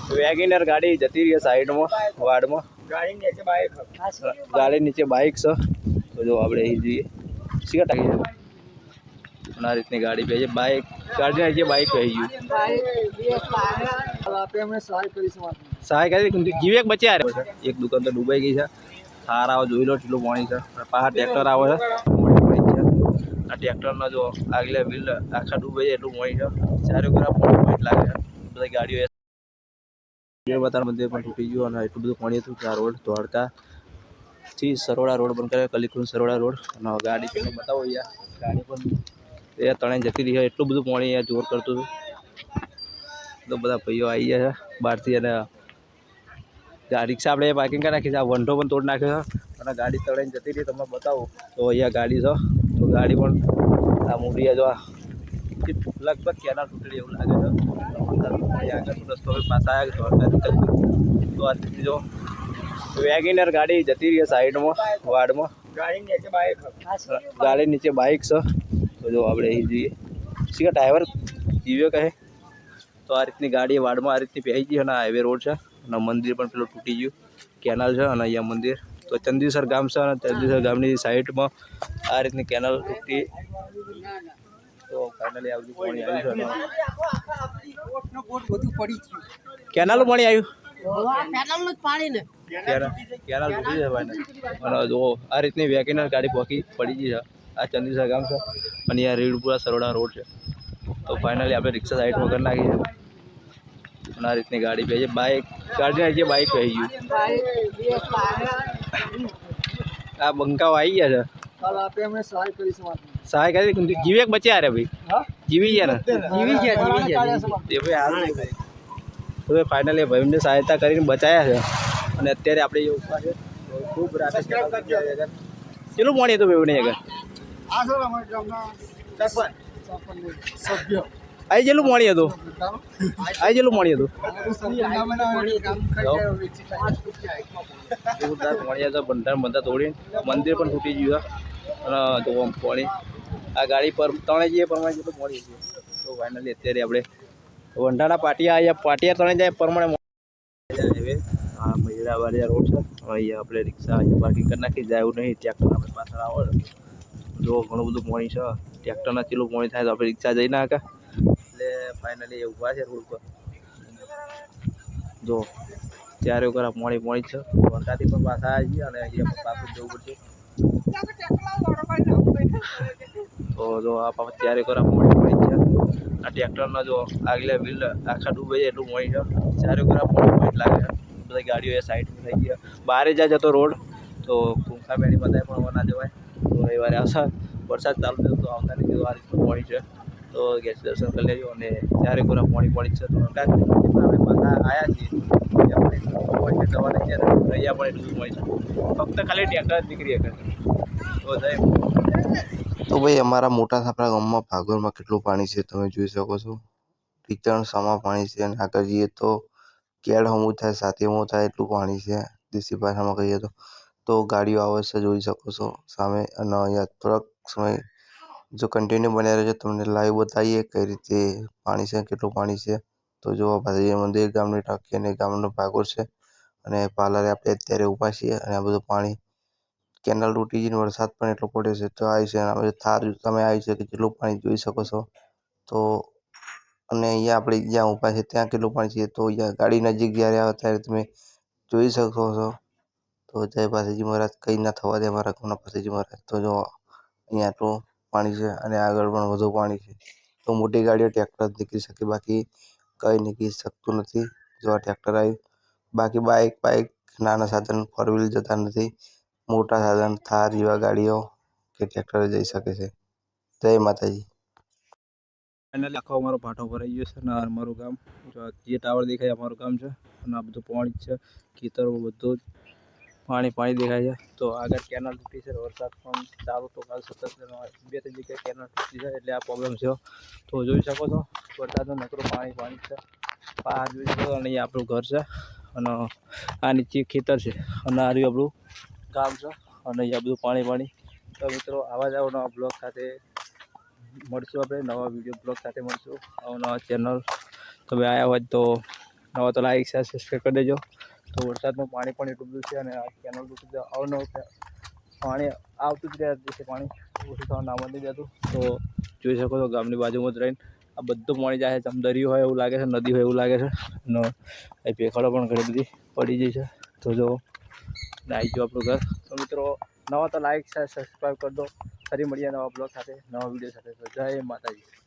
WagonR ગાડી જતી રહી સાઈડમાં વાડમાં ગાડી નીચે બાઇક છે તો જો આપણે અહીં જોઈએ સીધા ટાંકી આ રીતની ગાડી બે છે બાઇક ગાડી નીચે બાઇક કહી ગયું સહાય કરી જીવે એક બચ્યા રે એક દુકાન તો ડૂબાઈ ગઈ છે થાર આવો જોઈ લો કેટલું પાણી છે પાછા ટ્રેક્ટર આવે છે આ ટ્રેક્ટરના જો આગલા વ્હીલ આખા ડૂબાઈ એટલું પાણી છે ચારે કરા પાણી લાગે બધી ગાડીઓ બતાર મંદિર પણ તૂટી ગયું અને એટલું બધું પાણી હતું કે આ રોડ દ્વારકાથી સરોડા રોડ બંધ કર્યો કલીકુંજ સરોડા રોડ અને ગાડી પેલો બતાવો યાર ગાડી પણ એ તણે જતી રહી એટલું બધું પાણી અહીંયા જોર કરતું હતું તો બધા ભાઈઓ આવી ગયા છે બહારથી અને રિક્ષા આપણે પાર્કિંગ કરી નાખી છે આ વંઢો પણ તોડ નાખ્યો છે અને ગાડી તળાઈને જતી રહી તમને બતાવો તો અહીંયા ગાડી છે તો ગાડી પણ આ મૂડી જો લગભગ કેનાલ તૂટેલી એવું લાગે છે આગળ રસ્તો પાછા આવ્યા તો આ જો વેગેનર ગાડી જતી રહી સાઈડમાં વાડમાં ગાડી નીચે બાઇક છે તો જો આપણે અહીં જોઈએ સીધા ડ્રાઈવર જીવ્યો કહે તો આ રીતની ગાડી વાડમાં આ રીતની પહેરી ગઈ અને હાઈવે રોડ છે અને મંદિર પણ પેલું તૂટી ગયું કેનાલ છે અને અહીંયા મંદિર તો ચંદીસર ગામ છે અને ચંદીસર ગામની સાઈડમાં આ રીતની કેનાલ તૂટી તો ફાઇનલી આ બધું પાણી આવ્યું છે કેનાલ પાણી આવ્યું કેનાલ તૂટી છે ભાઈ અને જો આ રીતની વેગેનર ગાડી પડી ગઈ છે આ ચંદીસર ગામ છે અને અહીંયા રેડપુરા સરોડા રોડ છે તો ફાઇનલી આપણે રિક્ષા સાઈડમાં કરી નાખી છે અને આ રીતની ગાડી બે છે બાઇક ગાડી નીચે બાઇક કહી ગયું આ બંકાઓ આવી ગયા છે સહાય કરી જીવે એક બચ્યા રે ભાઈ જીવી ગયા ને એ ભાઈ હાલ નહીં તો ફાઇનલી ભાઈને સહાયતા કરીને બચાયા છે અને અત્યારે આપણે એ ઉભા છે ખૂબ રાતે કેટલું પાણી હતું ભાઈ આગળ આઈ જેટલું પાણી હતું પાણી હતું બંધા તોડીને મંદિર પણ તૂટી ગયું અને જો પાણી આ ગાડી પર ત્રણે જઈએ પ્રમાણે જેટલું પાણી છે તો ફાઇનલી અત્યારે આપણે વંઢાના પાટિયા ત્રણે જાય પ્રમાણે આ મહિલાવાળિયા રોડ છે અહીંયા આપણે રિક્ષા અહીંયા પાર્કિંગ કરી નાખી જાય એવું નહીં ટ્રેક્ટર આપણે પાછળ આવે જો ઘણું બધું પાણી છે ટ્રેક્ટરના ચેલું પાણી થાય તો આપણે રિક્ષા જઈ ના હકા એટલે ફાઇનલી એ ઊભા છે રોડ પર જો ચારે કરા પાણી છે વરસાદથી પણ પાછા આવી ગયા અને અહીંયા પાછું જવું પડશે તો જો આ પાછા ચારે કરા પાણી છે આ ટ્રેક્ટરના જો આગલા વ્હીલ આખા ડૂબાઈ એટલું પાણી છે ચારે કરા પાણી લાગે બધી ગાડીઓ એ સાઈડમાં થઈ ગયા બહાર જાય જતો રોડ તો કુંખા બેડી બધાય પણ ના જવાય તો રવિવારે આવશે વરસાદ ચાલુ થયો તો આવતા નહીં આ રીતનું પાણી છે તો ગેસ દર્શન કરી લેજો અને ચારે કોરા પાણી છે તો આપણે પાછા આવ્યા છીએ દવા નહીં અહીંયા પણ એટલું પાણી છે ફક્ત ખાલી ટ્રેક્ટર જ નીકળી શકે તો જાય તો ભાઈ અમારા મોટા આપણા ગામમાં ભાગોળમાં કેટલું પાણી છે તમે જોઈ શકો છો ટીચણ સમા પાણી છે અને આગળ જઈએ તો કેળ હમું થાય સાથેમું થાય એટલું પાણી છે દેશી ભાષામાં કહીએ તો ગાડીઓ આવે છે જોઈ શકો છો સામે અને અહીંયા થોડાક સમય જો કન્ટિન્યુ બન્યા રહેજો તમને લાઈવ બતાવીએ કઈ રીતે પાણી છે કેટલું પાણી છે તો જો ભાઈ મંદિર ગામની ટાંકી અને ગામનો ભાગોળ છે અને પાર્લરે આપણે અત્યારે ઊભા છીએ અને આ બધું પાણી કેનાલ તૂટી ગઈ વરસાદ પણ એટલો પડ્યો છે તો આવી છે અને થાર તમે આવી છે કે કેટલું પાણી જોઈ શકો છો તો અને અહીંયા આપણે જ્યાં ઊભા છે ત્યાં કેટલું પાણી છે તો અહીંયા ગાડી નજીક જ્યારે આવે ત્યારે તમે જોઈ શકો છો તો જય પાસેજી મહારાજ કંઈ ના થવા દે અમારા ગામના પાસેજી મહારાજ તો જો અહીંયા આટલું પાણી છે અને આગળ પણ વધુ પાણી છે તો મોટી ગાડીઓ ટ્રેક્ટર જ નીકળી શકે બાકી કંઈ નીકળી શકતું નથી જો આ ટ્રેક્ટર આવ્યું બાકી બાઇક નાના સાધન ફોર વ્હીલ જતા નથી મોટા સાધન થાર જેવા ગાડીઓ કે ટ્રેક્ટર જઈ શકે છે જય માતાજી ફાઇનલી આખો અમારો પાટો ભરાઈ ગયો છે અને અમારું ગામ જે ટાવર દેખાય અમારું ગામ છે અને આ બધું પાણી છે ખેતરો બધું જ પાણી દેખાય છે તો આગળ કેનાલ તૂટી છે વરસાદ પણ ચાલુ તો કાલ સતત 2-3 જગ્યાએ કેનાલ તૂટી છે એટલે આ પ્રોબ્લેમ છે તો જોઈ શકો છો વરસાદનું નકરું પાણી છે બહાર જોઈ શકો અને અહીંયા આપણું ઘર છે અને આ નીચે ખેતર છે અને આ રહ્યું આપણું ગામ છે અને અહીંયા બધું પાણી તો મિત્રો આવા જ નવા બ્લોગ સાથે મળશું આપણે નવા વિડીયો બ્લોગ સાથે મળશું નવા ચેનલ તમે આવ્યા હોય તો નવા તો લાઈક શેર સબસ્ક્રાઈબ કરી દેજો. તો વરસાદનું પાણી પણ એટલું બધું છે અને આ કેનલ અવનવું પાણી આવતું જ રહ્યા છે. પાણી ઓછું થવા નામ નથી જતું. તો જોઈ શકો છો ગામની બાજુમાં જ રહીને આ બધું પાણી જાય છે. દરિયો હોય એવું લાગે છે, નદી હોય એવું લાગે છે. અને એ ભેખડો પણ ઘણી બધી પડી ગઈ છે. તો જો આવી ગયો આપણું ઘર. તો મિત્રો નવા તો લાઈક શેર સબસ્ક્રાઈબ કરી દો. ફરી મળીએ નવા બ્લોગ સાથે, નવા વિડીયો સાથે. તો જય માતાજી.